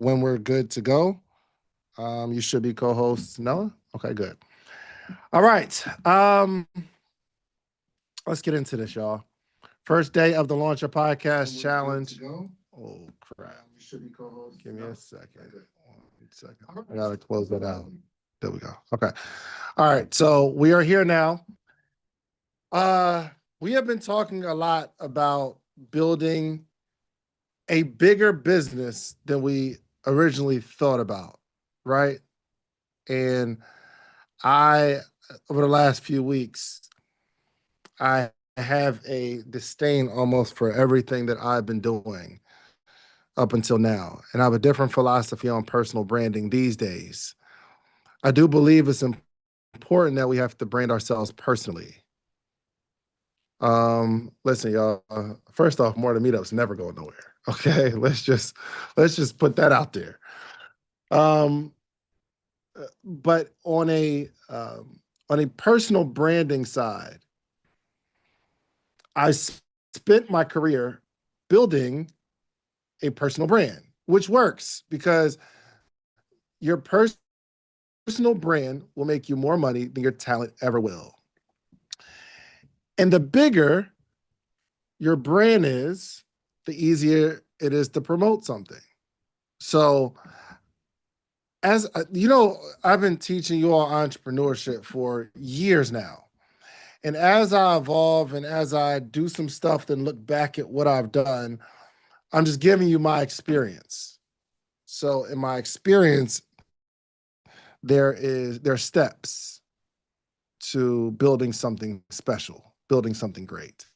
when we're good to go. You should be co-host Noah. Okay, good. All right. Let's get into this, y'all. First day of the Launcher Podcast Challenge. Oh crap! You should be co-host. Give me a second. 1 second. I gotta close that out. There we go. Okay. All right. So we are here now. We have been talking a lot about building a bigger business than we originally thought about, right? And I, over the last few weeks, I have a disdain almost for everything that I've been doing up until now. And I have a different philosophy on personal branding these days. I do believe it's important that we have to brand ourselves personally. Listen, y'all. First off, more than meetups never go nowhere. Okay, let's just put that out there. Um, but on a personal branding side, I spent my career building a personal brand, which works because your personal brand will make you more money than your talent ever will. And the bigger your brand is, the easier it is to promote something. So, as you know, I've been teaching you all entrepreneurship for years now. And as I evolve and as I do some stuff and look back at what I've done, I'm just giving you my experience. So in my experience, there are steps to building something special, building something great.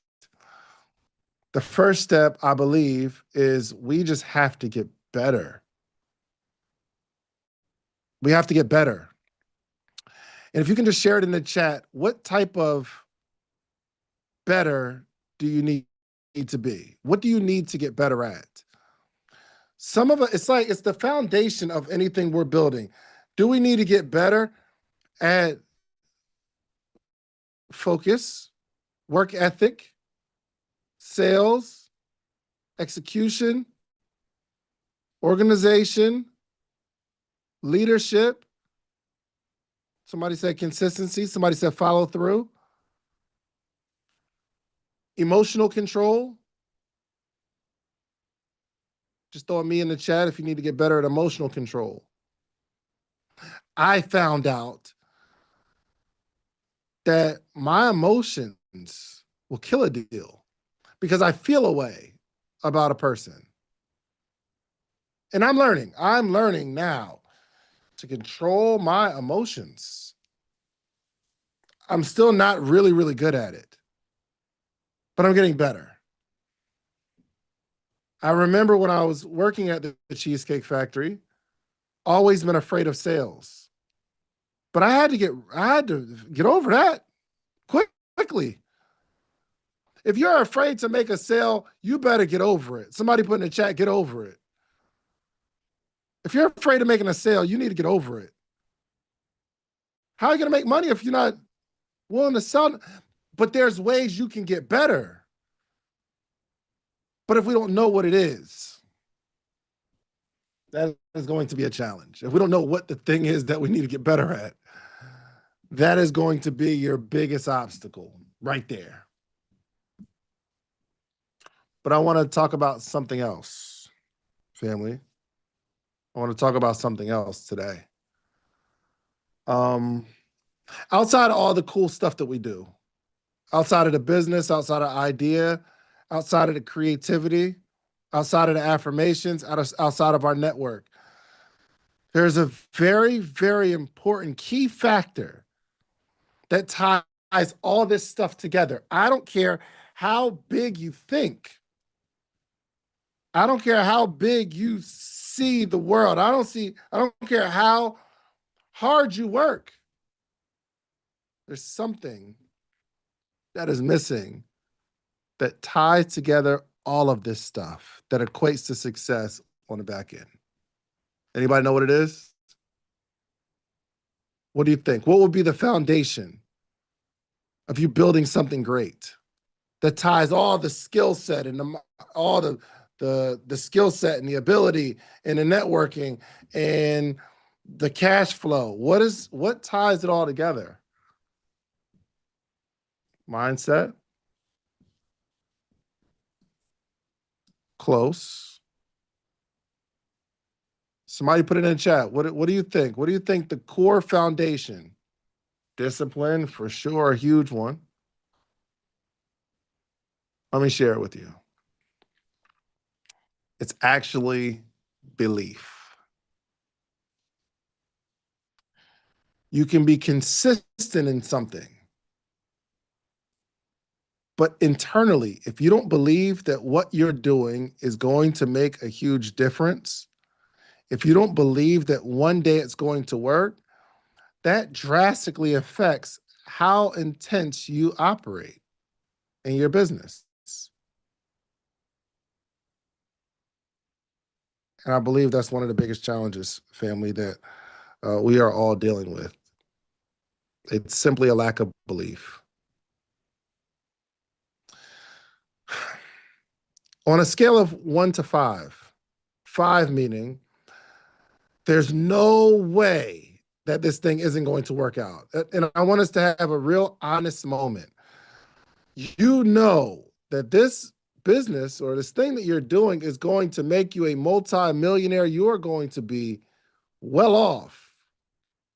The first step, I believe, is we just have to get better. We have to get better. And if you can just share it in the chat, what type of better do you need to be? What do you need to get better at? Some of it, it's the foundation of anything we're building. Do we need to get better at focus, work ethic, sales, execution, organization, leadership? Somebody said consistency. Somebody said follow through. Emotional control. Just throw me in the chat if you need to get better at emotional control. I found out that my emotions will kill a deal because I feel a way about a person. And I'm learning now to control my emotions. I'm still not really, really good at it, but I'm getting better. I remember when I was working at the Cheesecake Factory, always been afraid of sales. But I had to get over that quickly. If you're afraid to make a sale, you better get over it. Somebody put in the chat, get over it. If you're afraid of making a sale, you need to get over it. How are you going to make money if you're not willing to sell? But there's ways you can get better. But if we don't know what it is, that is going to be a challenge. If we don't know what the thing is that we need to get better at, that is going to be your biggest obstacle right there. But I want to talk about something else, family. I want to talk about something else today. Outside of all the cool stuff that we do, outside of the business, outside of idea, outside of the creativity, outside of the affirmations, outside of our network, there's a very, very important key factor that ties all this stuff together. I don't care how big you think. I don't care how big you see the world. I don't care how hard you work. There's something that is missing that ties together all of this stuff that equates to success on the back end. Anybody know what it is? What do you think? What would be the foundation of you building something great that ties all the skill set and all the skill set and the ability and the networking and the cash flow. What ties it all together? Mindset. Close. Somebody put it in chat. What do you think? What do you think the core foundation? Discipline, for sure, a huge one. Let me share it with you. It's actually belief. You can be consistent in something, but internally, if you don't believe that what you're doing is going to make a huge difference, if you don't believe that one day it's going to work, that drastically affects how intense you operate in your business. And I believe that's one of the biggest challenges, family, that we are all dealing with. It's simply a lack of belief. On a scale of 1 to 5, 5 meaning there's no way that this thing isn't going to work out. And I want us to have a real honest moment. You know that this business or this thing that you're doing is going to make you a multi-millionaire. You are going to be well off.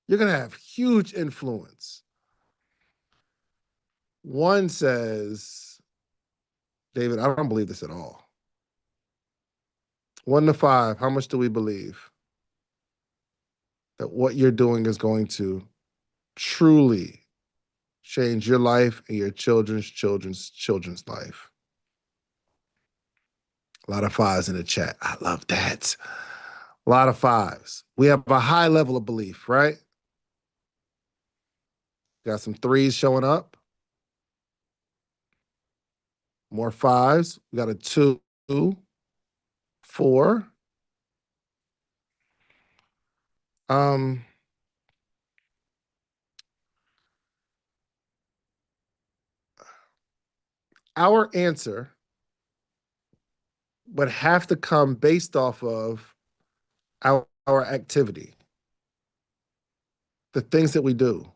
You're going to have huge influence. 1 says, David, I don't believe this at all. 1 to 5, how much do we believe that what you're doing is going to truly change your life and your children's life? A lot of 5s in the chat. I love that. A lot of 5s. We have a high level of belief, right? Got some 3s showing up. More 5s. We got a 2, 4. Our answer would have to come based off of our activity, the things that we do.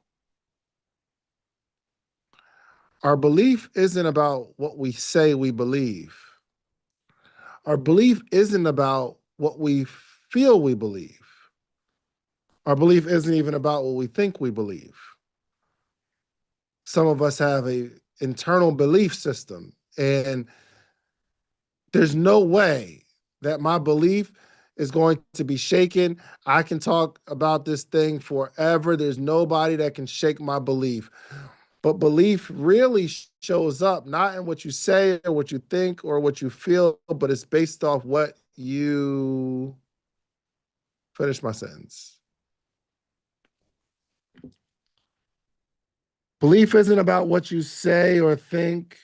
Our belief isn't about what we say we believe. Our belief isn't about what we feel we believe. Our belief isn't even about what we think we believe. Some of us have a internal belief system, and there's no way that my belief is going to be shaken. I can talk about this thing forever. There's nobody that can shake my belief. But belief really shows up not in what you say or what you think or what you feel, but it's based off what you finish my sentence. Belief isn't about what you say or think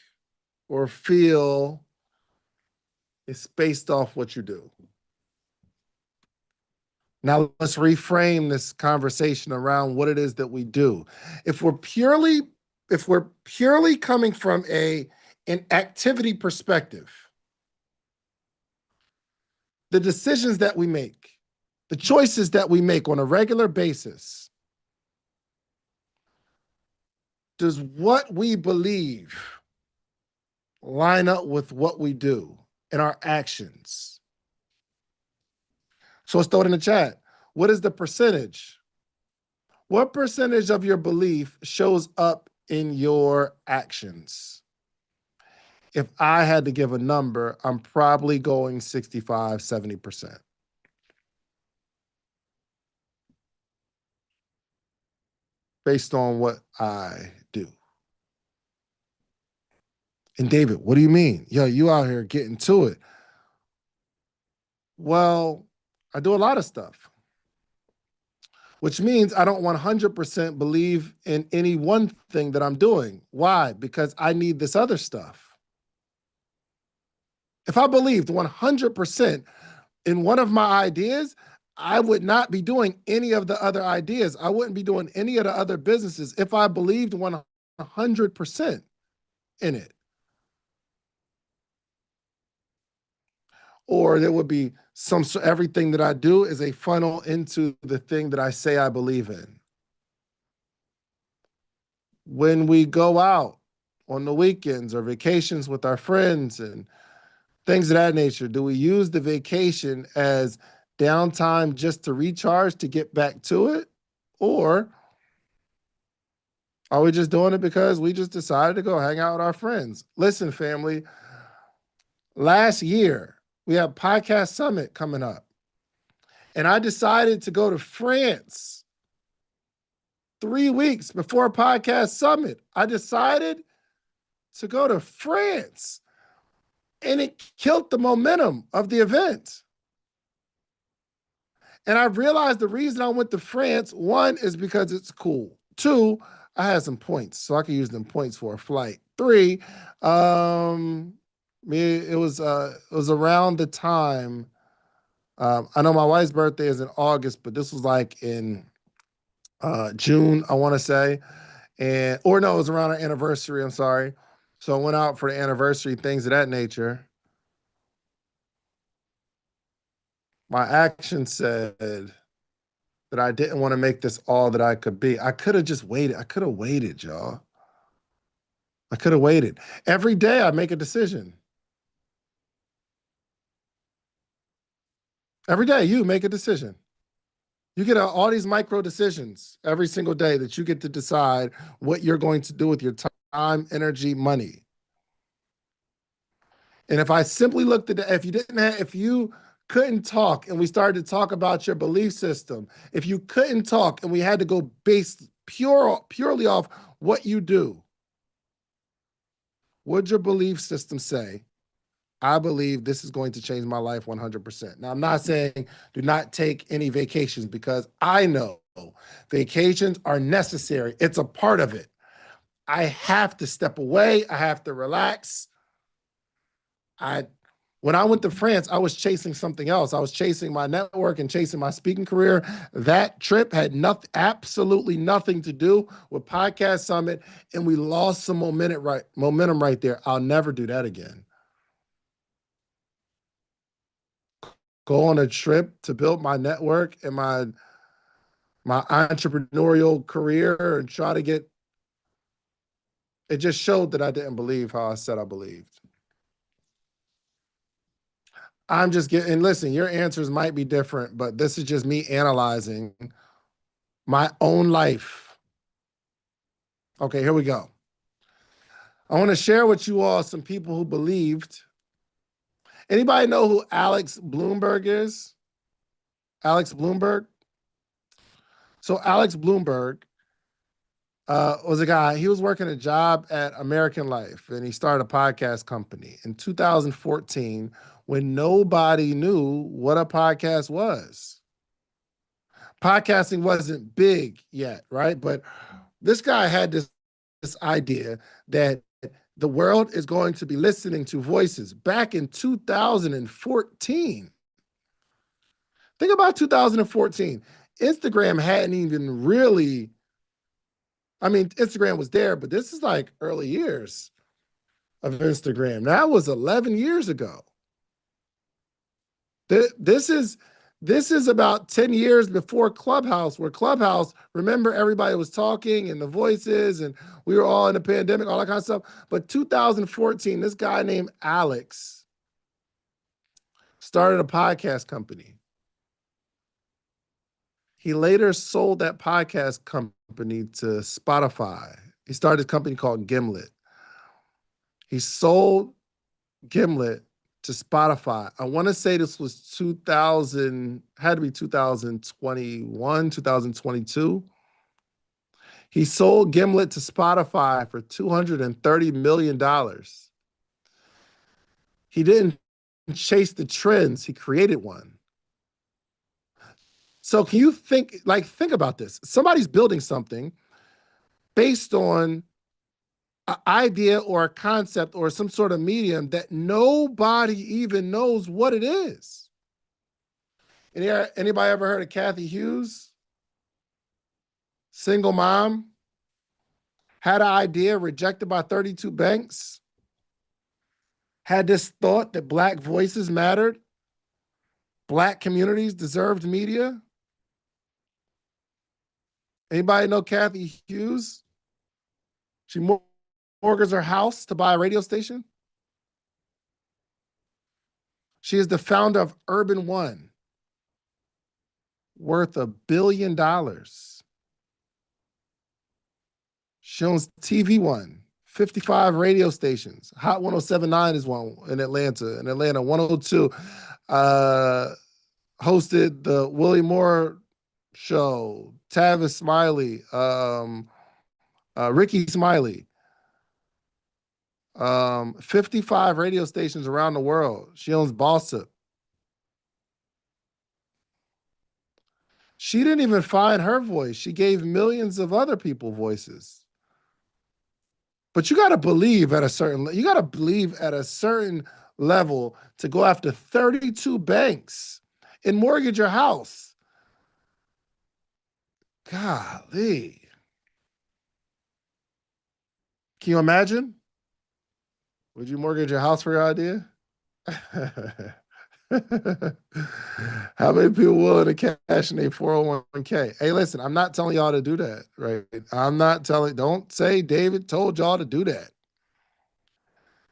or feel. It's based off what you do. Now let's reframe this conversation around what it is that we do. If we're purely coming from an activity perspective, the decisions that we make, the choices that we make on a regular basis, does what we believe line up with what we do and our actions? So let's throw it in the chat. What is the percentage? What percentage of your belief shows up in your actions? If I had to give a number, I'm probably going 65, 70%. Based on what I do. And David, what do you mean? Yo, you out here getting to it. Well, I do a lot of stuff, which means I don't 100% believe in any one thing that I'm doing. Why? Because I need this other stuff. If I believed 100% in one of my ideas, I would not be doing any of the other ideas. I wouldn't be doing any of the other businesses if I believed 100% in it. or there would be everything that I do is a funnel into the thing that I say I believe in. When we go out on the weekends or vacations with our friends and things of that nature, do we use the vacation as downtime just to recharge to get back to it? Or are we just doing it because we just decided to go hang out with our friends? Listen, family, last year we have Podcast Summit coming up, and I decided to go to France 3 weeks before Podcast Summit. I decided to go to France, and it killed the momentum of the event. And I realized the reason I went to France, one, is because it's cool. Two, I had some points, so I could use them points for a flight. Three, it was around the time. I know my wife's birthday is in August, but this was like in June, I want to say, or no, it was around our anniversary. I'm sorry. So I went out for the anniversary, things of that nature. My action said that I didn't want to make this all that I could be. I could have just waited. I could have waited, y'all. I could have waited. Every day I make a decision. Every day you make a decision. You get all these micro decisions every single day that you get to decide what you're going to do with your time, energy, money. And if I simply looked at if you couldn't talk and we started to talk about your belief system, if you couldn't talk and we had to go based purely off what you do, would your belief system say, I believe this is going to change my life 100%? Now, I'm not saying do not take any vacations, because I know vacations are necessary. It's a part of it. I have to step away. I have to relax. When I went to France, I was chasing something else. I was chasing my network and chasing my speaking career. That trip had absolutely nothing to do with Podcast Summit, and we lost some momentum right there. I'll never do that again. Go on a trip to build my network and my entrepreneurial career and try to get. It just showed that I didn't believe how I said I believed. I'm just getting, listen, your answers might be different, but this is just me analyzing my own life. Okay, here we go. I want to share with you all some people who believed. Anybody know who Alex Bloomberg is? Alex Bloomberg? So Alex Bloomberg was a guy, he was working a job at American Life, and he started a podcast company in 2014 when nobody knew what a podcast was. Podcasting wasn't big yet, right? But this guy had this idea that the world is going to be listening to voices back in 2014. Think about 2014. Instagram hadn't even really, I mean, Instagram was there, but this is like early years of Instagram. That was 11 years ago. This is about 10 years before Clubhouse, where Clubhouse, remember, everybody was talking and the voices, and we were all in a pandemic, all that kind of stuff. But 2014, this guy named Alex started a podcast company. He later sold that podcast company to Spotify. He started a company called Gimlet. He sold Gimlet to Spotify. I want to say this was 2000, had to be 2021, 2022. He sold Gimlet to Spotify for $230 million. He didn't chase the trends, he created one. So can you think about this? Somebody's building something based on an idea or a concept or some sort of medium that nobody even knows what it is. Anybody ever heard of Kathy Hughes? Single mom, had an idea, rejected by 32 banks, had this thought that Black voices mattered, Black communities deserved media. Anybody know Kathy Hughes? She mortgaged her house to buy a radio station. She is the founder of Urban One, worth $1 billion. She owns TV One, 55 radio stations. Hot 1079 is one in Atlanta. In Atlanta, 102 hosted the Willie Moore show, Tavis Smiley, Ricky Smiley. 55 radio stations around the world. She owns Bossip. She didn't even find her voice. She gave millions of other people voices. But you got to believe at a certain level to go after 32 banks and mortgage your house. Golly. Can you imagine? Would you mortgage your house for your idea? How many people willing to cash in their 401k? Hey, listen, I'm not telling y'all to do that, right? Don't say David told y'all to do that.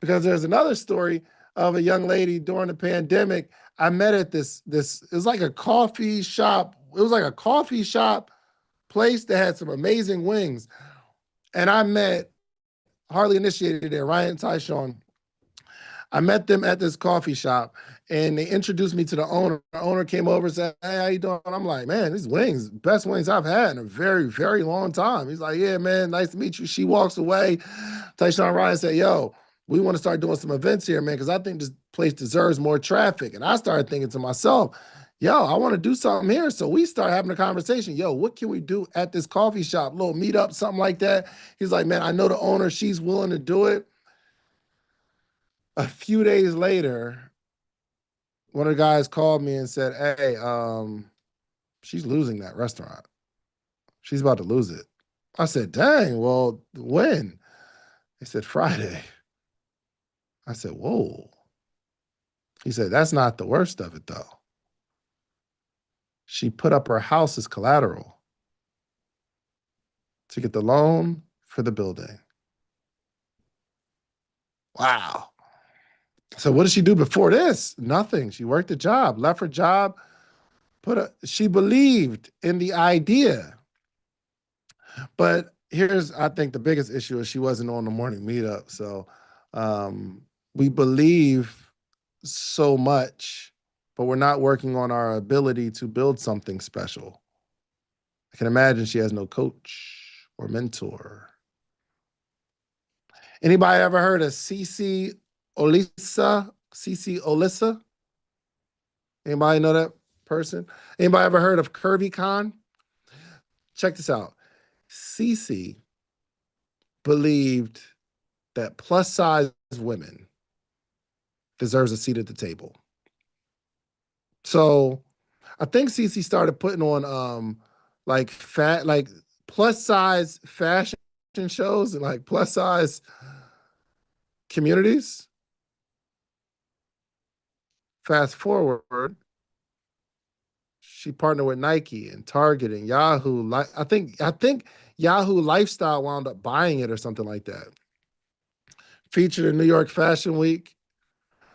Because there's another story of a young lady during the pandemic. I met at it was like a coffee shop. It was like a coffee shop place that had some amazing wings. And I met Hardly Initiated there, Ryan Tyshawn. I met them at this coffee shop and they introduced me to the owner. The owner came over and said, "Hey, how you doing?" I'm like, "Man, these wings, best wings I've had in a very, very long time." He's like, "Yeah, man, nice to meet you." She walks away. Tyshawn Ryan said, "Yo, we want to start doing some events here, man, because I think this place deserves more traffic." And I started thinking to myself, yo, I want to do something here. So we start having a conversation. Yo, what can we do at this coffee shop? Little meetup, something like that. He's like, "Man, I know the owner. She's willing to do it." A few days later, one of the guys called me and said, "Hey, she's losing that restaurant. She's about to lose it." I said, "Dang, well, when?" They said, "Friday." I said, "Whoa." He said, "That's not the worst of it, though. She put up her house as collateral to get the loan for the building." Wow. So what did she do before this? Nothing. She worked a job, left her job, she believed in the idea. But here's, I think, the biggest issue is she wasn't on the morning meetup. So we believe so much, but we're not working on our ability to build something special. I can imagine she has no coach or mentor. Anybody ever heard of Cece Olisa? Cece Olisa? Anybody know that person? Anybody ever heard of Curvy Khan? Check this out. Cece believed that plus size women deserves a seat at the table. So I think Cece started putting on like plus size fashion shows and like plus size communities. Fast forward, she partnered with Nike and Target and Yahoo. I think Yahoo Lifestyle wound up buying it or something like that. Featured in New York Fashion Week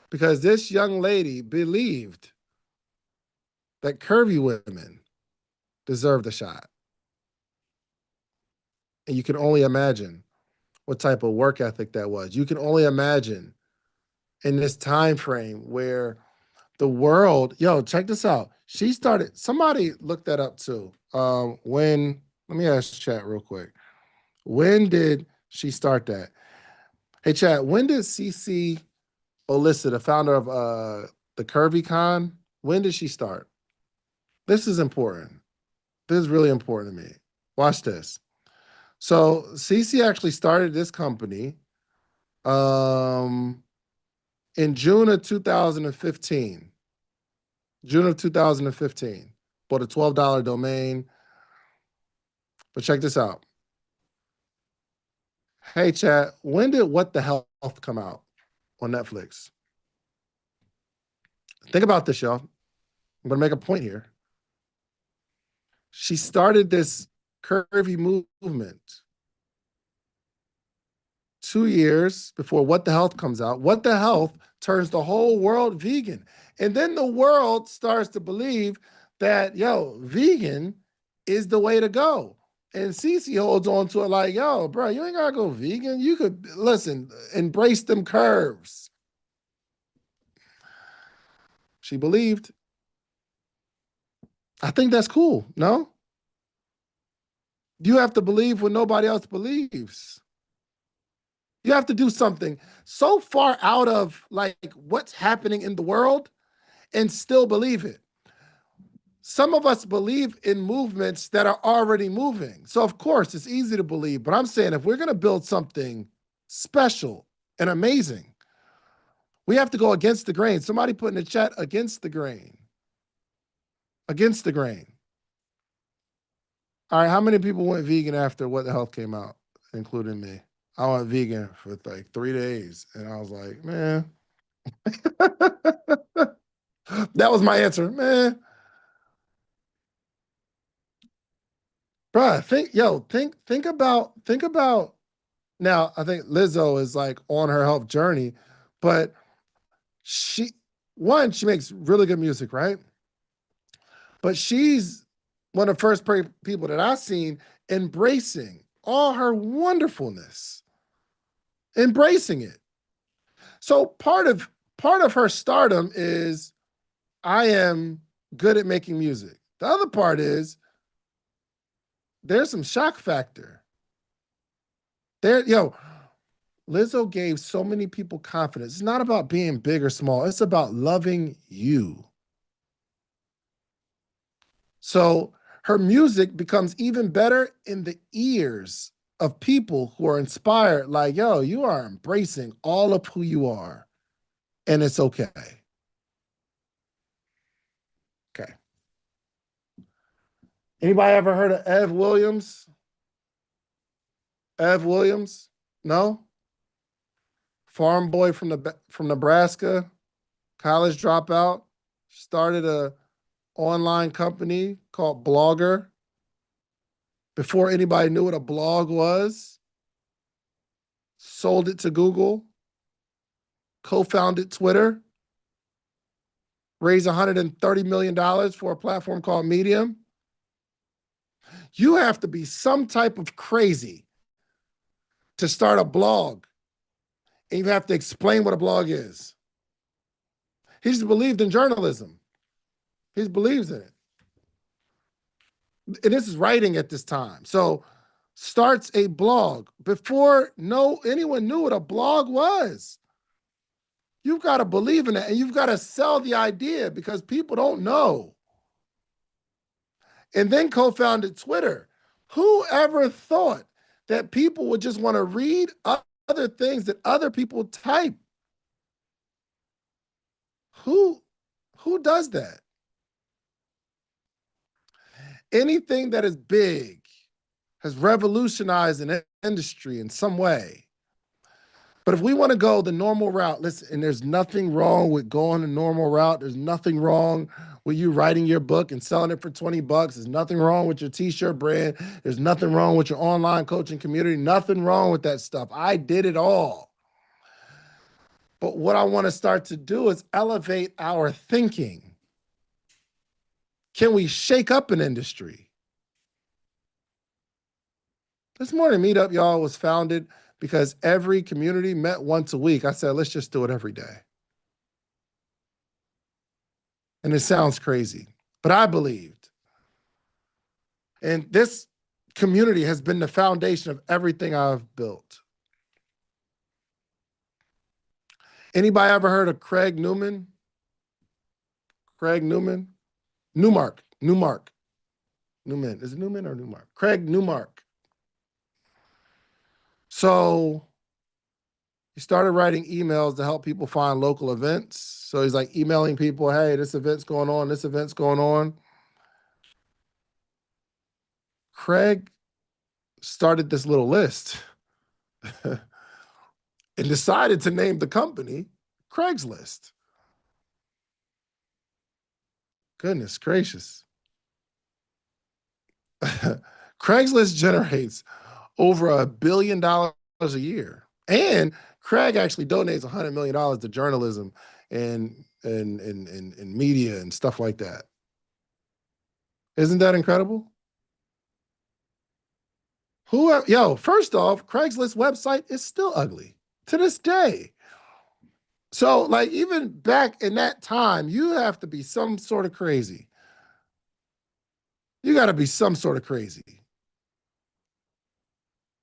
because this young lady believed that curvy women deserved a shot. And you can only imagine what type of work ethic that was. You can only imagine in this time frame where the world, yo, check this out. She started, somebody looked that up too. Let me ask chat real quick. When did she start that? Hey, chat, when did CC Olissa, the founder of the Curvy Con, when did she start? This is important. This is really important to me. Watch this. So CC actually started this company in June of 2015. June of 2015. Bought a $12 domain. But check this out. Hey, chat, when did What the Health come out on Netflix? Think about this, y'all. I'm going to make a point here. She started this curvy movement 2 years before What the Health comes out. What the Health turns the whole world vegan. And then the world starts to believe that, yo, vegan is the way to go. And Cece holds on to it like, yo, bro, you ain't gotta go vegan. You could, listen, embrace them curves. She believed. I think that's cool, no? You have to believe when nobody else believes. You have to do something so far out of like what's happening in the world and still believe it. Some of us believe in movements that are already moving. So of course it's easy to believe, but I'm saying if we're going to build something special and amazing, we have to go against the grain. Somebody put in the chat, against the grain. Against the grain. All right, how many people went vegan after What the Health came out, including me? I went vegan for like 3 days, and I was like, man. That was my answer, man. Bruh, think about now. I think Lizzo is like on her health journey, but she she makes really good music, right? But she's one of the first people that I've seen embracing all her wonderfulness, embracing it. So part of her stardom is I am good at making music. The other part is there's some shock factor. Lizzo gave so many people confidence. It's not about being big or small. It's about loving you. So her music becomes even better in the ears of people who are inspired, like, yo, you are embracing all of who you are, and it's okay. Okay. Anybody ever heard of Ev Williams? Ev Williams? No? Farm boy from Nebraska, college dropout, started a online company called Blogger before anybody knew what a blog was, sold it to Google, co-founded Twitter, raised $130 million for a platform called Medium. You have to be some type of crazy to start a blog, and you have to explain what a blog is. He just believed in journalism. He just believes in it. And this is writing at this time. So starts a blog before anyone knew what a blog was. You've got to believe in it, and you've got to sell the idea because people don't know. And then co-founded Twitter. Who ever thought that people would just want to read other things that other people type? Who does that? Anything that is big has revolutionized an industry in some way. But if we want to go the normal route, listen, and there's nothing wrong with going the normal route. There's nothing wrong with you writing your book and selling it for $20. There's nothing wrong with your t-shirt brand. There's nothing wrong with your online coaching community. Nothing wrong with that stuff. I did it all. But what I want to start to do is elevate our thinking. Can we shake up an industry? This morning meetup, y'all, was founded because every community met once a week. I said, let's just do it every day. And it sounds crazy, but I believed. And this community has been the foundation of everything I've built. Anybody ever heard of Craig Newman? Craig Newman? Newmark. Newman. Is it Newman or Newmark? Craig Newmark. So he started writing emails to help people find local events. So he's like emailing people, hey, this event's going on, this event's going on. Craig started this little list and decided to name the company Craigslist. Goodness gracious. Craigslist generates over $1 billion a year. And Craig actually donates $100 million to journalism and media and stuff like that. Isn't that incredible? First off, Craigslist website is still ugly to this day. So, like, even back in that time, you have to be some sort of crazy. You got to be some sort of crazy.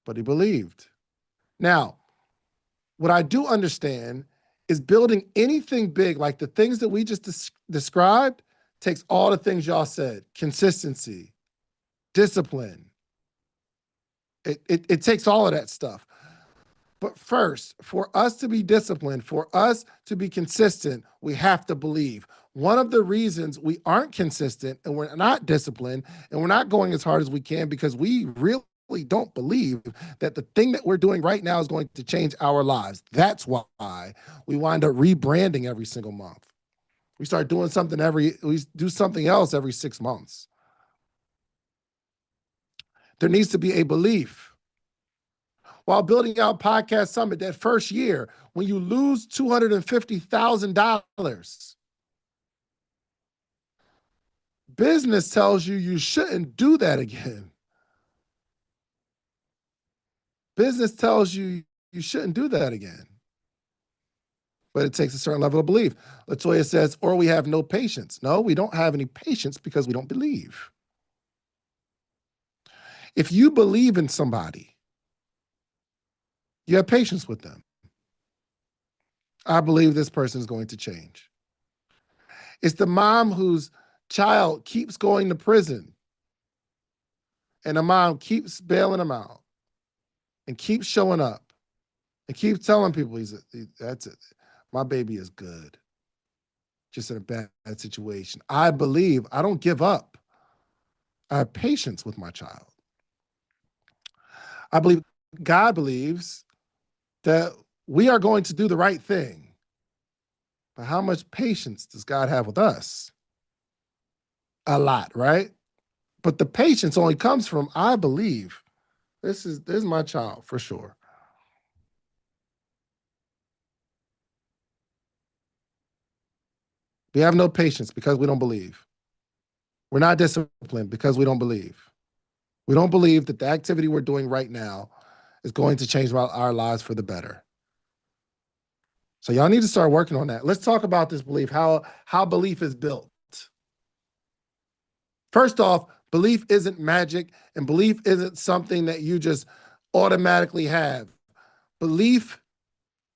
But he believed. Now, what I do understand is building anything big, like the things that we just described, takes all the things y'all said: consistency, discipline. It takes all of that stuff. But first, for us to be disciplined, for us to be consistent, we have to believe. One of the reasons we aren't consistent and we're not disciplined and we're not going as hard as we can because we really don't believe that the thing that we're doing right now is going to change our lives. That's why we wind up rebranding every single month. We do something else every 6 months. There needs to be a belief. While building out Podcast Summit that first year, when you lose $250,000, business tells you shouldn't do that again. Business tells you shouldn't do that again. But it takes a certain level of belief. Latoya says, or we have no patience. No, we don't have any patience because we don't believe. If you believe in somebody, you have patience with them. I believe this person is going to change. It's the mom whose child keeps going to prison and the mom keeps bailing him out and keeps showing up and keeps telling people that's it. My baby is good. Just in a bad situation. I believe. I don't give up. I have patience with my child. I believe God believes that we are going to do the right thing. But how much patience does God have with us? A lot, right? But the patience only comes from, I believe this is my child for sure. We have no patience because we don't believe. We're not disciplined because we don't believe. We don't believe that the activity we're doing right now is going to change our lives for the better. So y'all need to start working on that. Let's talk about this belief, how belief is built. First off, belief isn't magic, and belief isn't something that you just automatically have. Belief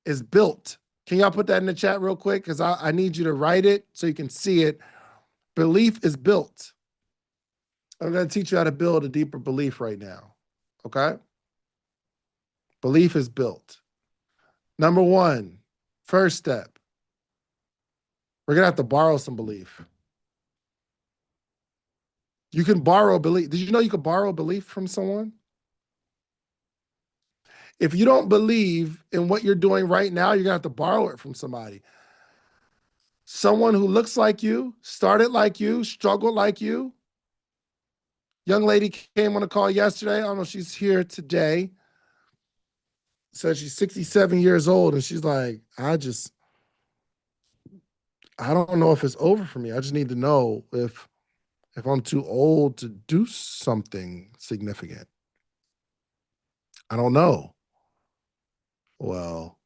is built. Can y'all put that in the chat real quick? Because I need you to write it so you can see it. Belief is built. I'm going to teach you how to build a deeper belief right now. Okay? Belief is built. Number one, first step, we're going to have to borrow some belief. You can borrow belief. Did you know you could borrow belief from someone? If you don't believe in what you're doing right now, you're going to have to borrow it from somebody. Someone who looks like you, started like you, struggled like you. Young lady came on a call yesterday. I don't know if she's here today. Said she's 67 years old, and she's like, I don't know if it's over for me. I just need to know if I'm too old to do something significant. I don't know. Well,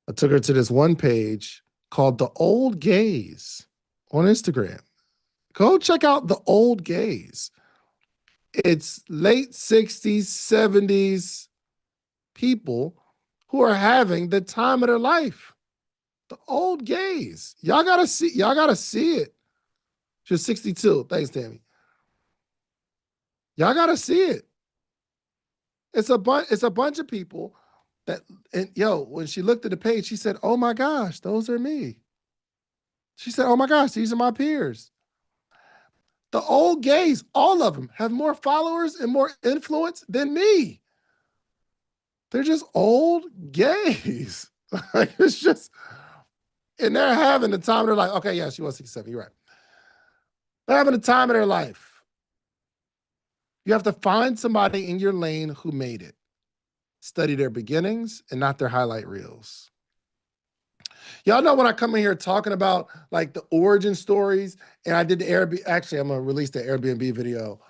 I took her to this one page called The Old Gaze on Instagram. Go check out The Old Gaze. It's late 60s, 70s people who are having the time of their life. The Old Gaze. Y'all gotta see it. She's 62. Thanks, Tammy. Y'all gotta see it. It's a bunch of people that, and when she looked at the page, she said, oh my gosh, those are me. She said, oh my gosh, these are my peers. The Old Gays, all of them, have more followers and more influence than me. They're just old gays. It's just, and they're having the time. They're like, okay, yeah, she was 67. You're right. They're having the time of their life. You have to find somebody in your lane who made it. Study their beginnings and not their highlight reels. Y'all know when I come in here talking about like the origin stories, and I did the Airbnb, actually, I'm gonna release the Airbnb video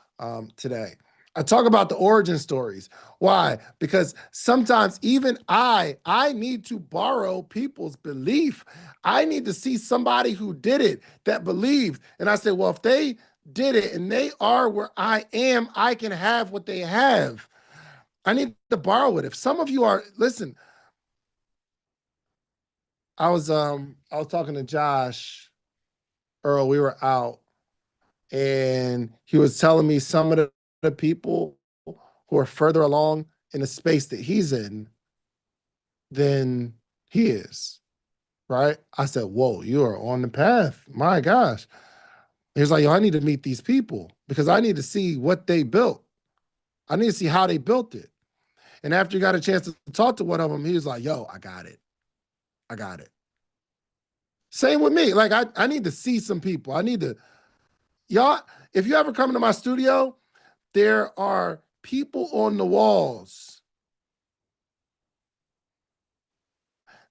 today. I talk about the origin stories. Why? Because sometimes even I need to borrow people's belief. I need to see somebody who did it that believed. And I said, well, if they did it and they are where I am, I can have what they have. I need to borrow it. If some of you are, listen, I was talking to Josh Earl. We were out, and he was telling me some of the people who are further along in the space that he's in than he is. Right? I said, "Whoa, you are on the path." My gosh. He was like, "Yo, I need to meet these people because I need to see what they built. I need to see how they built it." And after he got a chance to talk to one of them, he was like, "Yo, I got it. I got it." Same with me. Like I need to see some people. I need to, y'all, if you ever come to my studio, there are people on the walls.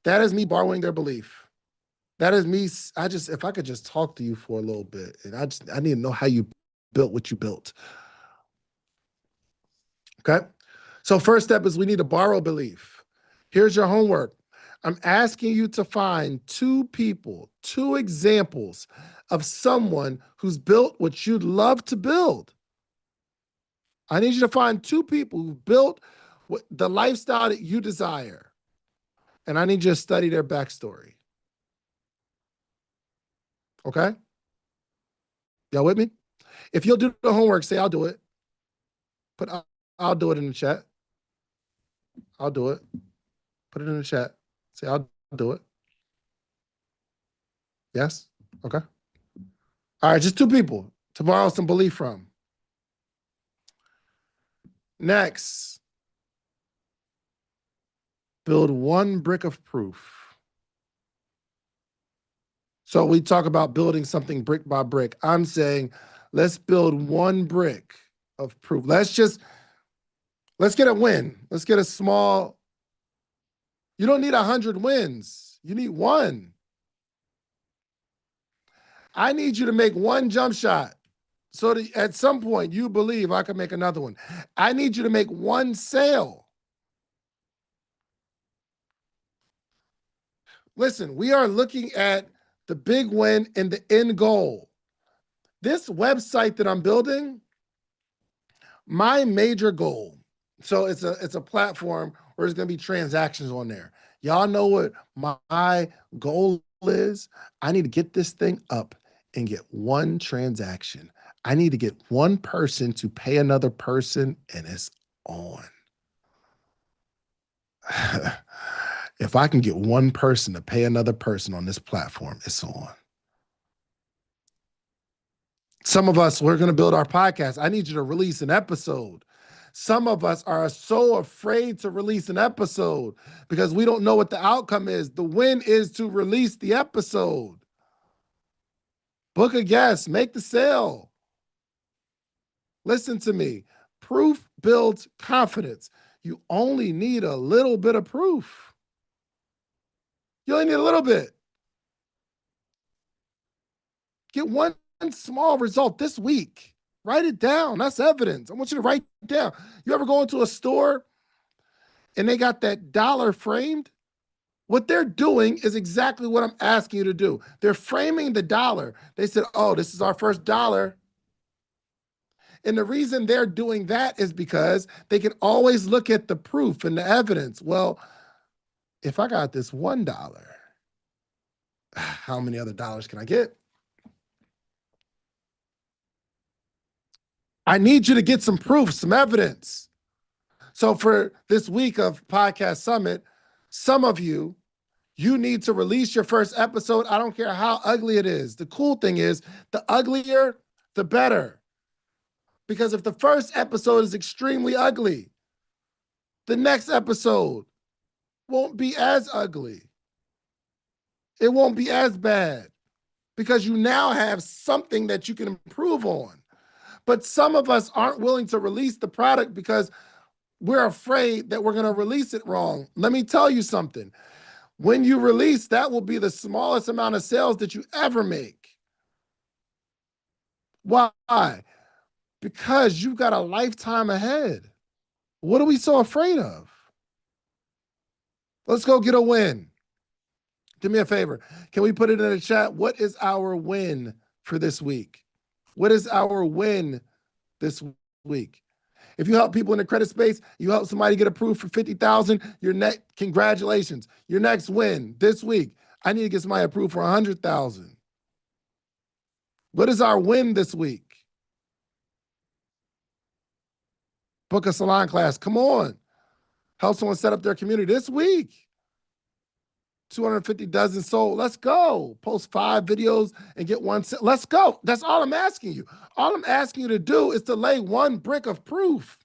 That is me borrowing their belief. That is me. If I could just talk to you for a little bit, and I need to know how you built what you built. Okay. So first step is we need to borrow belief. Here's your homework. I'm asking you to find two people, two examples of someone who's built what you'd love to build. I need you to find two people who built the lifestyle that you desire. And I need you to study their backstory. Okay? Y'all with me? If you'll do the homework, say, I'll do it. Put I'll do it in the chat. I'll do it. Put it in the chat. Say, I'll do it. Yes? Okay. All right, just two people to borrow some belief from. Next, build one brick of proof. So we talk about building something brick by brick. I'm saying let's build one brick of proof. Let's get a win. Let's get a small. You don't need 100 wins. You need one. I need you to make one jump shot so that at some point you believe I can make another one. I need you to make one sale. Listen, we are looking at the big win and the end goal. This website that I'm building, my major goal. So it's a platform where there's going to be transactions on there. Y'all know what my goal is? I need to get this thing up and get one transaction. I need to get one person to pay another person, and it's on. If I can get one person to pay another person on this platform, it's on. Some of us, we're going to build our podcast. I need you to release an episode. Some of us are so afraid to release an episode because we don't know what the outcome is. The win is to release the episode. Book a guest, make the sale. Listen to me. Proof builds confidence. You only need a little bit of proof. You only need a little bit. Get one small result this week. Write it down. That's evidence. I want you to write it down. You ever go into a store and they got that dollar framed? What they're doing is exactly what I'm asking you to do. They're framing the dollar. They said, oh, this is our first dollar. And the reason they're doing that is because they can always look at the proof and the evidence. Well, if I got this $1, how many other dollars can I get? I need you to get some proof, some evidence. So for this week of Podcast Summit, some of you, you need to release your first episode. I don't care how ugly it is. The cool thing is, the uglier, the better. Because if the first episode is extremely ugly, the next episode won't be as ugly. It won't be as bad because you now have something that you can improve on. But some of us aren't willing to release the product because we're afraid that we're going to release it wrong. Let me tell you something. When you release, that will be the smallest amount of sales that you ever make. Why? Because you've got a lifetime ahead. What are we so afraid of? Let's go get a win. Do me a favor. Can we put it in the chat? What is our win for this week? What is our win this week? If you help people in the credit space, you help somebody get approved for 50,000, your next, congratulations. Your next win this week. I need to get somebody approved for 100,000. What is our win this week? Book a salon class. Come on. Help someone set up their community this week. 250 dozen sold. Let's go. Post 5 videos and get one. Let's go. That's all I'm asking you. All I'm asking you to do is to lay one brick of proof.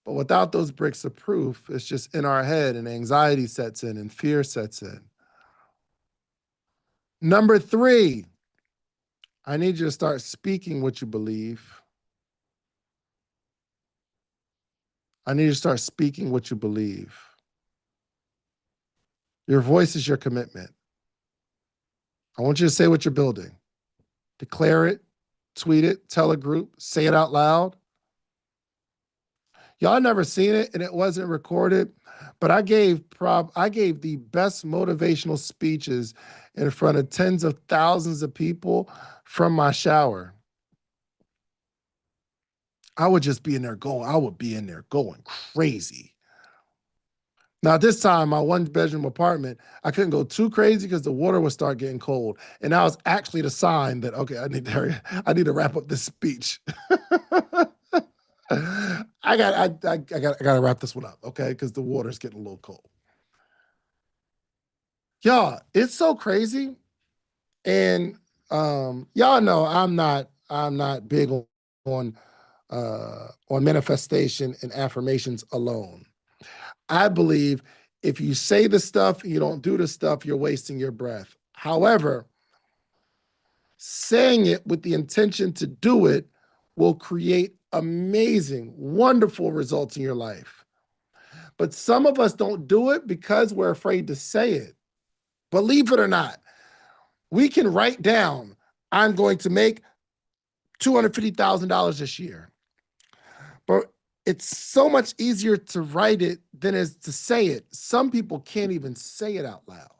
But without those bricks of proof, it's just in our head and anxiety sets in and fear sets in. Number 3, I need you to start speaking what you believe. I need you to start speaking what you believe. Your voice is your commitment. I want you to say what you're building. Declare it, tweet it, tell a group, say it out loud. Y'all never seen it and it wasn't recorded, but I gave the best motivational speeches in front of tens of thousands of people from my shower. I would just be in there going crazy. Now, this time, my 1-bedroom apartment, I couldn't go too crazy because the water would start getting cold. And that was actually the sign that, okay, I need to wrap up this speech. I got to wrap this one up, okay? Because the water's getting a little cold. Y'all, it's so crazy. And y'all know I'm not big on manifestation and affirmations alone. I believe if you say the stuff, you don't do the stuff, you're wasting your breath. However, saying it with the intention to do it will create amazing, wonderful results in your life. But some of us don't do it because we're afraid to say it. Believe it or not, we can write down, I'm going to make $250,000 this year. But it's so much easier to write it than it is to say it. Some people can't even say it out loud.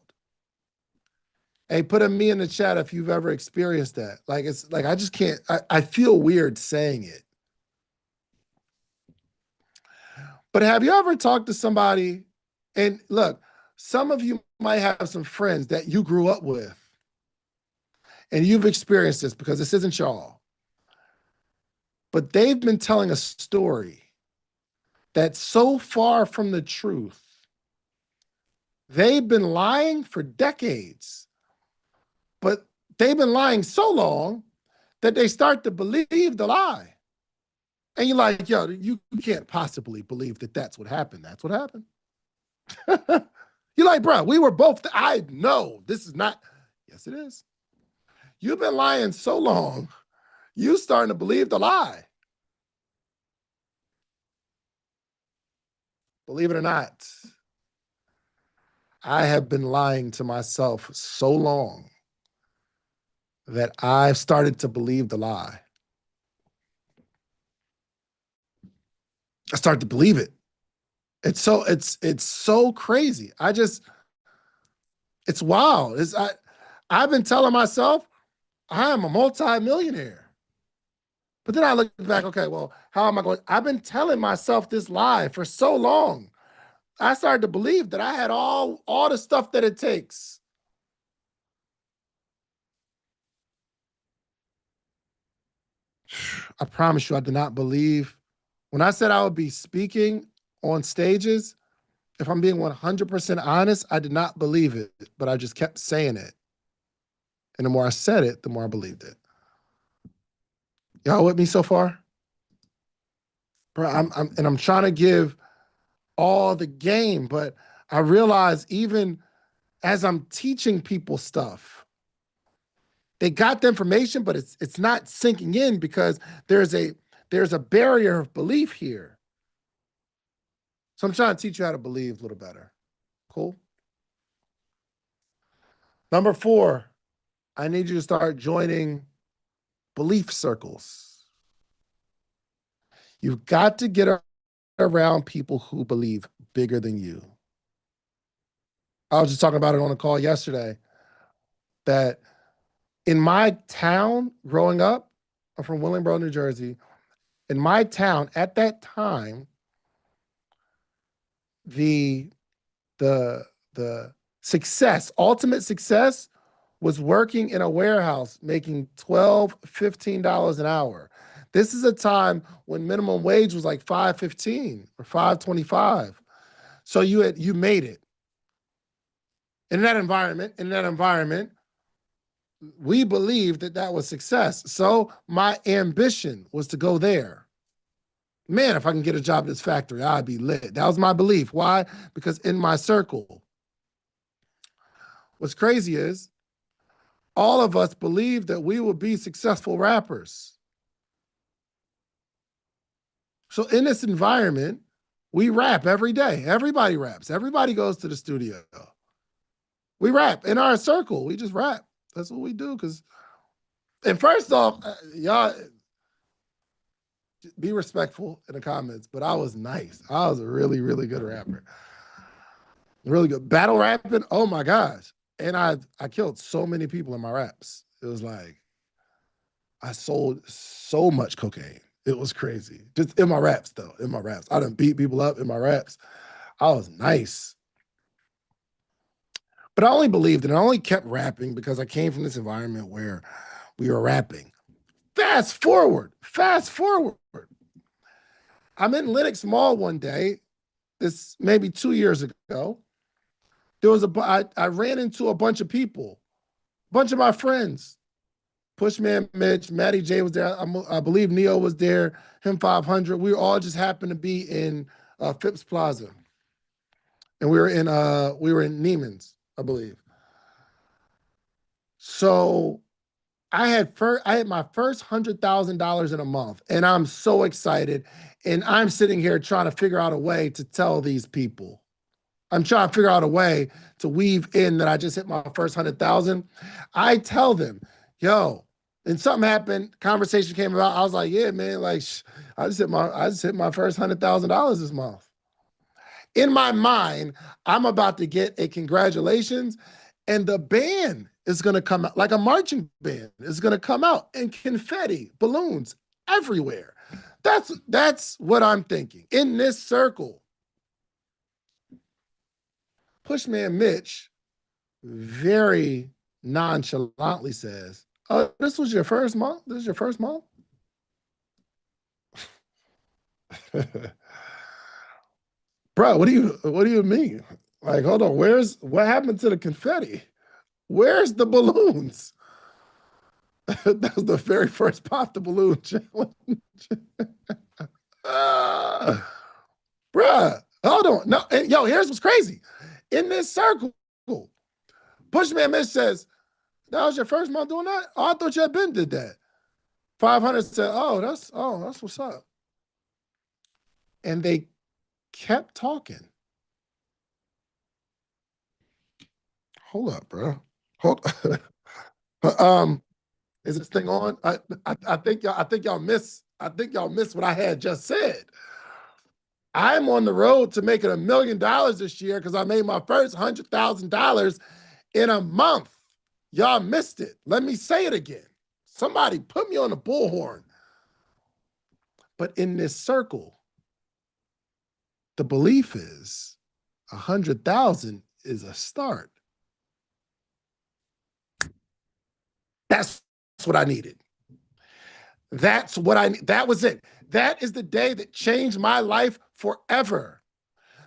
Hey, put a me in the chat if you've ever experienced that. Like, it's like, I just can't, I feel weird saying it. But have you ever talked to somebody, and look, some of you might have some friends that you grew up with, and you've experienced this because this isn't y'all. But they've been telling a story that's so far from the truth. They've been lying for decades, but they've been lying so long that they start to believe the lie. And you're like, yo, you can't possibly believe that that's what happened. That's what happened. You're like, bro, we were both, I know this is not, yes, it is. You've been lying so long, you starting to believe the lie. Believe it or not, I have been lying to myself so long that I've started to believe the lie. I start to believe it. It's so crazy. It's wild. I've been telling myself I am a multi-millionaire. But then I look back, okay, well, how am I going? I've been telling myself this lie for so long. I started to believe that I had all the stuff that it takes. I promise you, I did not believe. When I said I would be speaking on stages, if I'm being 100% honest, I did not believe it, but I just kept saying it. And the more I said it, the more I believed it. Y'all with me so far? Bro, I'm trying to give all the game, but I realize even as I'm teaching people stuff, they got the information, but it's not sinking in because there's a barrier of belief here. So I'm trying to teach you how to believe a little better. Cool. Number 4, I need you to start joining belief circles. You've got to get around people who believe bigger than you. I was just talking about it on a call yesterday that in my town growing up, I'm from Willingboro, New Jersey. In my town at that time, the success, ultimate success was working in a warehouse making $12, $15 an hour. This is a time when minimum wage was like $5.15 or $5.25. So you made it. In that environment, we believed that was success. So my ambition was to go there. Man, if I can get a job at this factory, I'd be lit. That was my belief. Why? Because in my circle, what's crazy is all of us believed that we would be successful rappers. So in this environment, we rap every day. Everybody raps. Everybody goes to the studio. We rap in our circle. We just rap. That's what we do. And first off, y'all be respectful in the comments, but I was nice. I was a really, really good rapper. Really good. Battle rapping, oh my gosh. And I killed so many people in my raps. It was like, I sold so much cocaine. It was crazy. Just in my raps, though. In my raps. I done beat people up in my raps. I was nice. But I only believed and I only kept rapping because I came from this environment where we were rapping. Fast forward. I'm in Lenox Mall one day, this maybe 2 years ago. I ran into a bunch of people, a bunch of my friends. Pushman Mitch, Matty J was there. I believe Neo was there, him 500. We all just happened to be in Phipps Plaza. And we were in Neiman's, I believe. So I had my first $100,000 in a month, and I'm so excited. And I'm sitting here trying to figure out a way to tell these people. I'm trying to figure out a way to weave in that I just hit my first 100,000. I tell them, yo, and something happened, conversation came about. I was like, yeah, man, like I just hit my first $100,000 this month. In my mind, I'm about to get a congratulations, and the band is gonna come out, like a marching band is gonna come out, and confetti, balloons everywhere. That's what I'm thinking. In this circle, Pushman Mitch very nonchalantly says, "Oh, this was your first month? This is your first month?" Bro, what do you mean? Like, hold on, what happened to the confetti? Where's the balloons? That was the very first pop the balloon challenge. Bruh, hold on. No, and yo, here's what's crazy. In this circle, Pushman Mitch says, that was your first month doing that? Oh, I thought you had been did that. 500 said, that's what's up. And they kept talking. Hold up, bro. Hold. Is this thing on? I think y'all miss what I had just said. I'm on the road to making $1 million this year because I made my first $100,000 in a month. Y'all missed it. Let me say it again. Somebody put me on the bullhorn. But in this circle, the belief is 100,000 is a start. That's what I needed. That was it. That is the day that changed my life forever.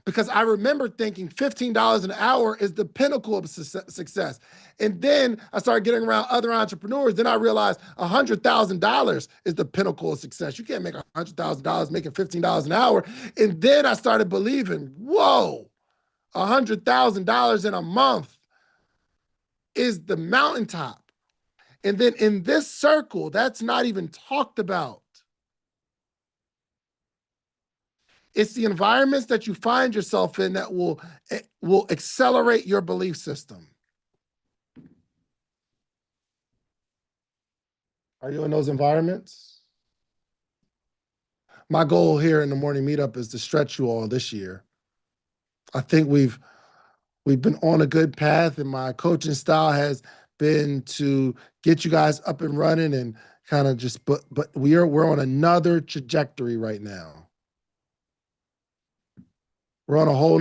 Because I remember thinking $15 an hour is the pinnacle of success. And then I started getting around other entrepreneurs. Then I realized $100,000 is the pinnacle of success. You can't make $100,000 making $15 an hour. And then I started believing, whoa, $100,000 in a month. is the mountaintop. And then in this circle, that's not even talked about. It's the environments that you find yourself in that will accelerate your belief system. Are you in those environments? My goal here in the morning meetup is to stretch you all this year. I think we've been on a good path, and my coaching style has been to get you guys up and running and kind of just, but we're on another trajectory right now. We're on a whole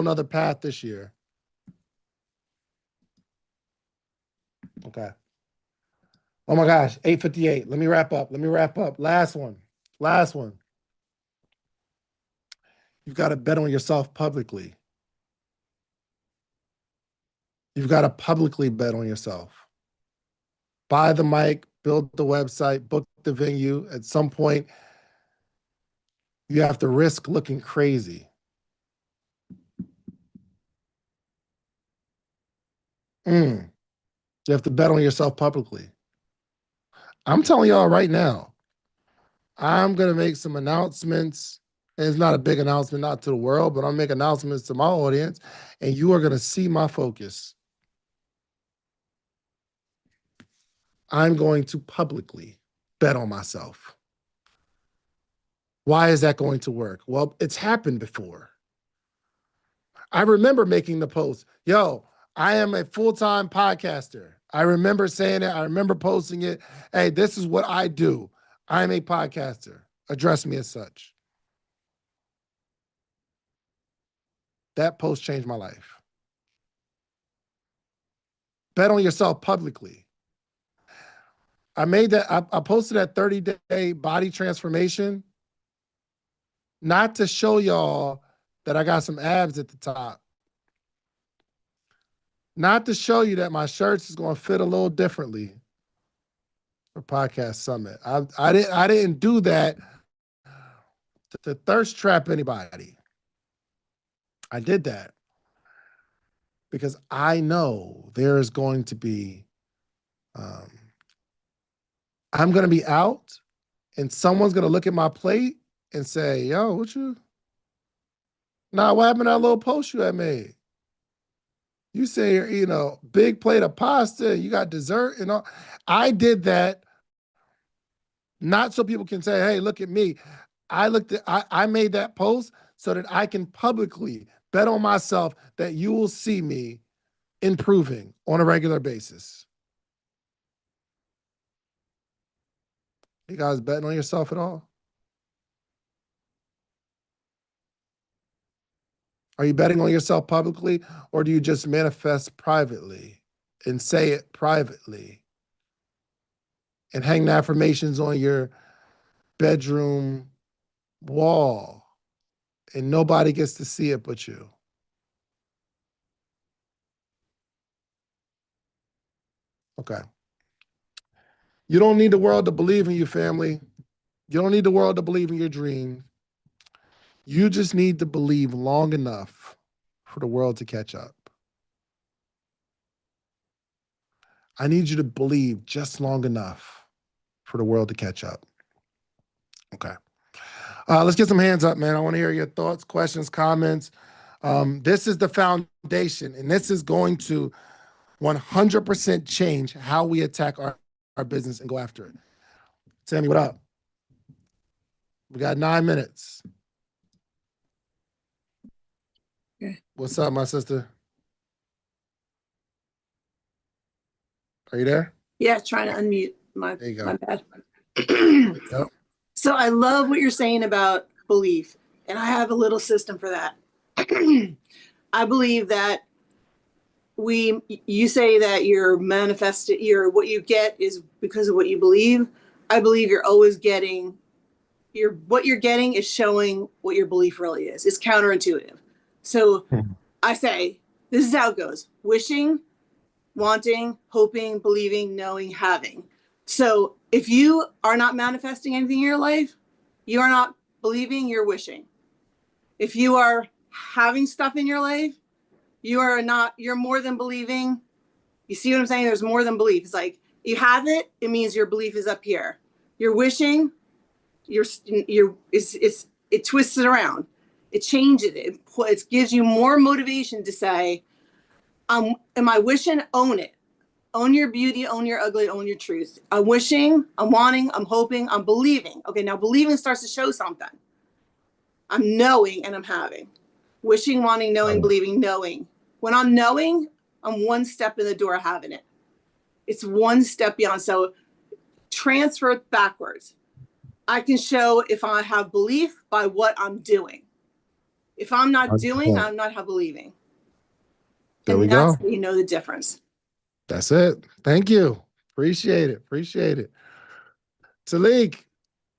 nother path this year. Okay. Oh my gosh, 8:58. Let me wrap up. Last one. You've got to bet on yourself publicly. You've got to publicly bet on yourself. Buy the mic, build the website, book the venue. At some point, you have to risk looking crazy. You have to bet on yourself publicly. I'm telling y'all right now, I'm going to make some announcements. And it's not a big announcement, not to the world, but I'll make announcements to my audience, and you are going to see my focus. I'm going to publicly bet on myself. Why is that going to work? Well, it's happened before. I remember making the post, yo, I am a full-time podcaster. I remember saying it. I remember posting it. Hey, this is what I do. I'm a podcaster. Address me as such. That post changed my life. Bet on yourself publicly. I posted that 30-day body transformation, not to show y'all that I got some abs at the top. Not to show you that my shirts is going to fit a little differently for Podcast Summit. I didn't do that to thirst trap anybody. I did that because I know there is going to be, I'm going to be out and someone's going to look at my plate and say, yo, what happened to that little post you had made? You say, big plate of pasta, you got dessert and all. I did that not so people can say, hey, look at me. I made that post so that I can publicly bet on myself that you will see me improving on a regular basis. You guys betting on yourself at all? Are you betting on yourself publicly, or do you just manifest privately and say it privately and hang the affirmations on your bedroom wall and nobody gets to see it but you? Okay. You don't need the world to believe in you, family. You don't need the world to believe in your dream. You just need to believe long enough for the world to catch up. I need you to believe just long enough for the world to catch up. Okay. Let's get some hands up, man. I want to hear your thoughts, questions, comments. This is the foundation, and this is going to 100% change how we attack our business and go after it. Sammy, what up? We got 9 minutes. Okay. What's up, my sister? Are you there? Yeah, trying to unmute my bad. Yep. So I love what you're saying about belief, and I have a little system for that. I believe that you say that what you get is because of what you believe. I believe you're always getting what you're getting is showing what your belief really is. It's counterintuitive. So I say, this is how it goes: wishing, wanting, hoping, believing, knowing, having. So if you are not manifesting anything in your life, you are not believing, you're wishing. If you are having stuff in your life, you're more than believing, You see what I'm saying? There's more than belief. It's like you have it, it means your belief is up here. You're wishing, it twists it around. It changes it. It gives you more motivation to say, am I wishing? Own it. Own your beauty, own your ugly, own your truth. I'm wishing, I'm wanting, I'm hoping, I'm believing. Okay, now believing starts to show something. I'm knowing and I'm having. Wishing, wanting, knowing, believing, knowing. When I'm knowing, I'm one step in the door having it. It's one step beyond. So transfer it backwards. I can show if I have belief by what I'm doing. If I'm not doing, I'm not believing. There we that's go. how you know the difference. That's it. Thank you. Appreciate it. Appreciate it. Talik,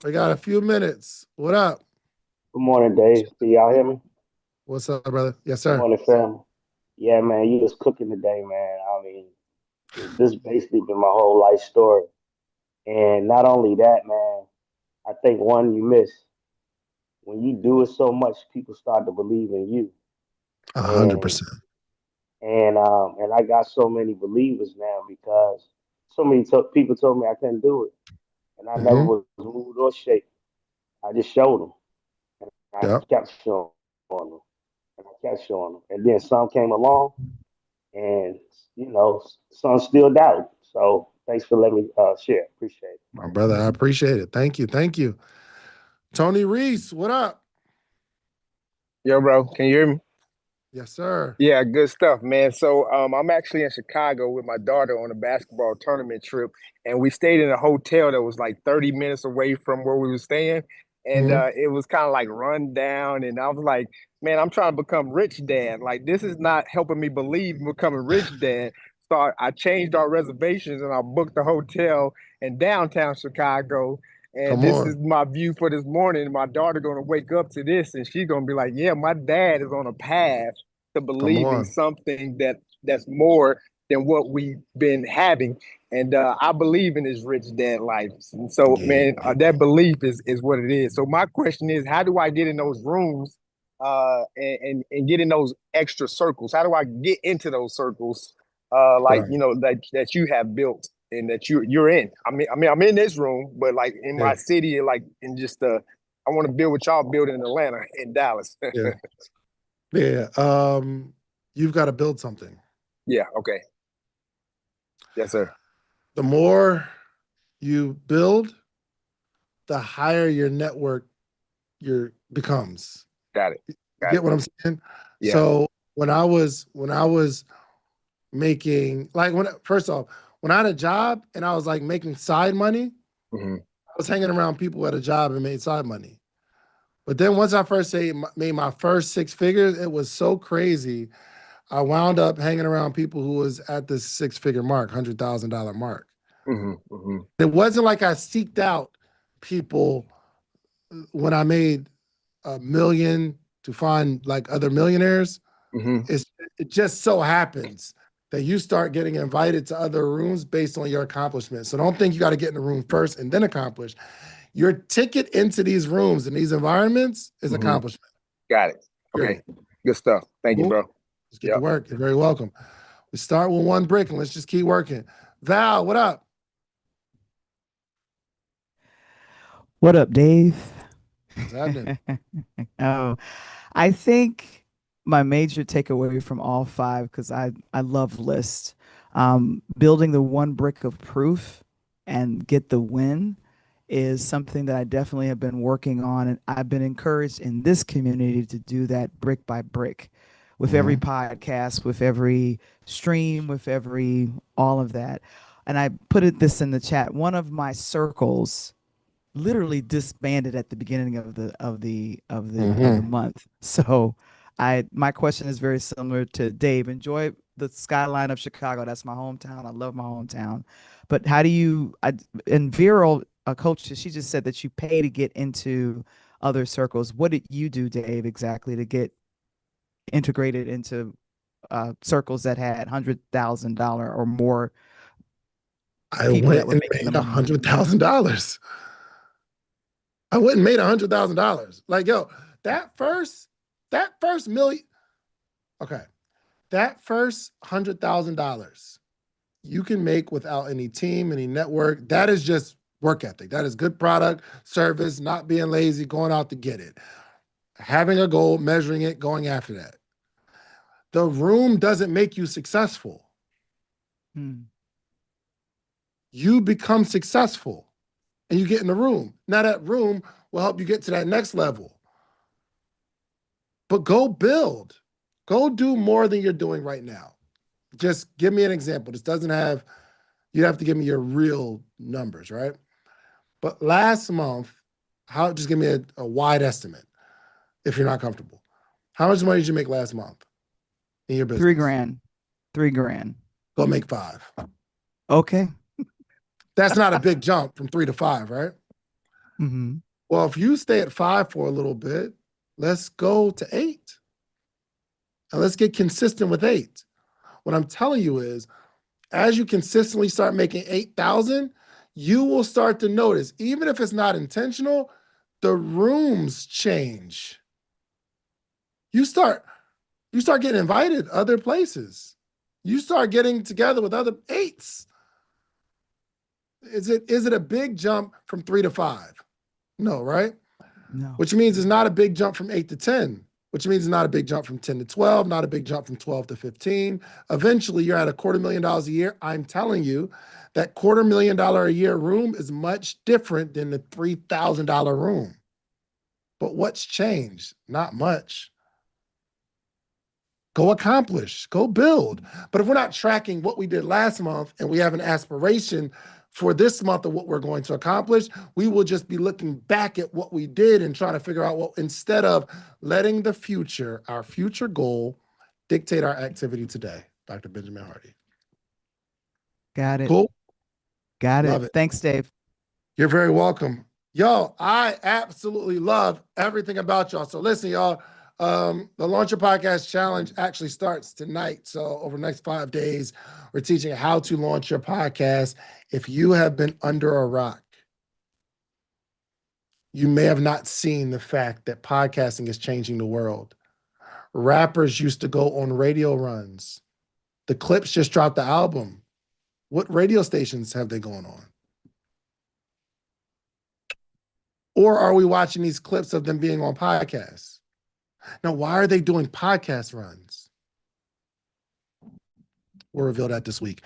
we got a few minutes. What up? Good morning, Dave. Can y'all hear me? What's up, brother? Yes, Good sir. morning, family. Yeah, man, you was cooking today, man. I mean, this basically been my whole life story. And not only that, man, I think one you miss when you do it so much, people start to believe in you. And 100%. and I got so many believers now because so many people told me I couldn't do it, and I never Mm-hmm. was moved or shaken. I just showed them, and I Yep. kept showing them, and I kept showing them, and then some came along and some still doubt. So thanks for letting me share. Appreciate it. My brother, I appreciate it. Thank you. Thank you. Tony Reese, what up? Yo, bro, can you hear me? Yes, sir. Yeah, good stuff, man. So, I'm actually in Chicago with my daughter on a basketball tournament trip, and we stayed in a hotel that was like 30 minutes away from where we were staying, and Mm-hmm. it was kind of like run down. And I was like, man, I'm trying to become rich, dad. Like, this is not helping me believe in becoming rich, dad. So I changed our reservations and I booked the hotel in downtown Chicago. And Come this is on. my view for this morning. My daughter gonna wake up to this, and she's gonna be like, "Yeah, my dad is on a path to Come believe in on. something that's more than what we've been having." And I believe in this rich dad life. And so, Yeah. man, that belief is what it is. So my question is, how do I get in those rooms and get in those extra circles? How do I get into those circles like Right. that you have built and that you're in? I mean, I'm in this room, but like in Yeah. my city, like in just I want to build what y'all build in Atlanta, in Dallas. Yeah. Yeah. You've got to build something. Yeah. Okay. Yes, sir. The more you build, the higher your network becomes. Got it. You Got get it. what I'm saying? Yeah. So when I was making, like, first off, when I had a job and I was like making side money, Hmm. I was hanging around people who had a job and made side money. But then once I first made my first six figures, it was so crazy. I wound up hanging around people who was at this six-figure mark, $100,000 mark. Hmm. Hmm. It wasn't like I seeked out people when I made a million to find like other millionaires. Hmm. It just so happens that you start getting invited to other rooms based on your accomplishments. So don't think you got to get in the room first and then accomplish. Your ticket into these rooms and these environments is Hmm. accomplishment. Got it. Okay. Period. Good stuff. Thank you, Cool. bro. Let's get to Yep. work. You're very welcome. We start with one brick and let's just keep working. Val, what up? What up, Dave? What's happening? Oh, I think my major takeaway from all five, because I love lists, building the one brick of proof and get the win is something that I definitely have been working on, and I've been encouraged in this community to do that brick by brick, with every podcast, with every stream, with every all of that. And I put this in the chat. One of my circles literally disbanded at the beginning of the month. So my question is very similar to Dave. Enjoy the skyline of Chicago. That's my hometown. I love my hometown. But how do you and Vero, a coach, she just said that you pay to get into other circles. What did you do, Dave, exactly to get integrated into circles that had $100,000 or more I people that went were and making the made money? $100,000. I went and made $100,000. Like, yo, that first million. Okay, that first $100,000 you can make without any team, any network. That is just work ethic. That is good product, service, not being lazy, going out to get it. Having a goal, measuring it, going after that. The room doesn't make you successful. Hmm. You become successful and you get in the room. Now that room will help you get to that next level. But go build. Go do more than you're doing right now. Just give me an example. This doesn't have, you have to give me your real numbers, right? But last month, just give me a wide estimate if you're not comfortable. How much money did you make last month in your business? 3 grand. 3 grand. Go make 5. Okay. That's not a big jump from 3 to 5, right? Mm-hmm. Well, if you stay at 5 for a little bit, let's go to 8. And let's get consistent with 8. What I'm telling you is, as you consistently start making 8,000, you will start to notice, even if it's not intentional, the rooms change. You start getting invited other places. You start getting together with other 8s. Is it a big jump from 3 to 5? No, right? No. Which means it's not a big jump from 8 to 10, which means it's not a big jump from 10 to 12, not a big jump from 12 to 15. Eventually, you're at $250,000 a year. I'm telling you that $250,000 a year room is much different than the $3,000 room. But what's changed? Not much. Go accomplish, go build. But if we're not tracking what we did last month and we have an aspiration for this month of what we're going to accomplish, we will just be looking back at what we did and trying to figure out what, instead of letting the future, our future goal, dictate our activity today. Dr. Benjamin Hardy. Got it. Cool? Got Love it. it. Thanks, Dave. You're very welcome. Yo, I absolutely love everything about y'all. So listen, y'all, the Launch Your Podcast Challenge actually starts tonight. So over the next 5 days, we're teaching how to launch your podcast. If you have been under a rock, you may have not seen the fact that podcasting is changing the world. Rappers used to go on radio runs. The Clips just dropped the album. What radio stations have they gone on? Or are we watching these clips of them being on podcasts? Now, why are they doing podcast runs? We'll reveal that this week.